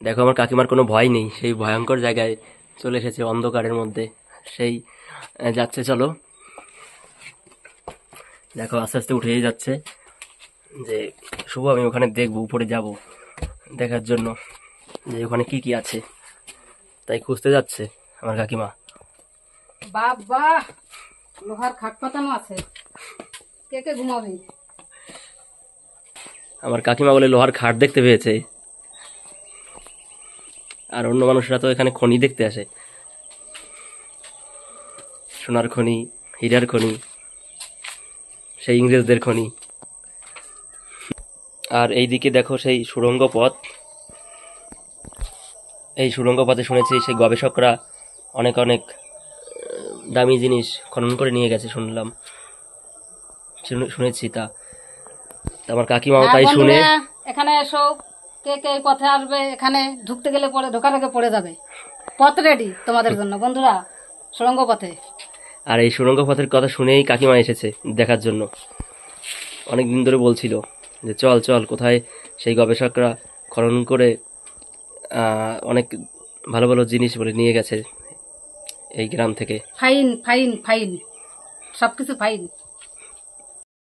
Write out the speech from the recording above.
দেখো আমার কাকিমার কোনো ভয় নেই, সেই ভয়ঙ্কর জায়গায় চলে এসেছে অন্ধকারের মধ্যে। সেই যাচ্ছে, চলো দেখো আস্তে আস্তে উঠেই যাচ্ছে। যে শুভ আমি ওখানে দেখবো, উপরে যাব দেখার জন্য যে ওখানে কি কি আছে, তাই খুঁজতে যাচ্ছে আমার কাকিমা। বাবা, লোহার খাট পাতানো আছে, কে কে ঘুমাবে? আমার কাকিমা বলে লোহার খাট দেখতে পেয়েছে, আর অন্য মানুষরা তো এখানে খনি দেখতে আসে, সোনার খনি, হীরার খনি, সেই ইংরেজদের খনি। আর এইদিকে দেখো সেই সুড়ঙ্গ পথ। এই সুড়ঙ্গ পথে শুনেছি সেই গবেষকরা অনেক অনেক দামি জিনিস খনন করে নিয়ে গেছে, শুনলাম, শুনেছি। তা আমার কাকিমাও তাই শুনে এখানে এসো, কে কে এই পথে আসবে, এখানে ঢুকতে গেলে পরে ঢোকার আগে পড়ে যাবে। পথ রেডি তোমাদের জন্য বন্ধুরা, সুড়ঙ্গ পথে। আর এই সুড়ঙ্গ পথের কথা শুনেই কাকিমা এসেছে দেখার জন্য। অনেক দিন ধরে বলছিল যে চল চল, কোথায় সেই গবেষকরা খনন করে অনেক ভালো ভালো জিনিস বলে নিয়ে গেছে এই গ্রাম থেকে। ফাইন ফাইন ফাইন, সবকিছু ফাইন।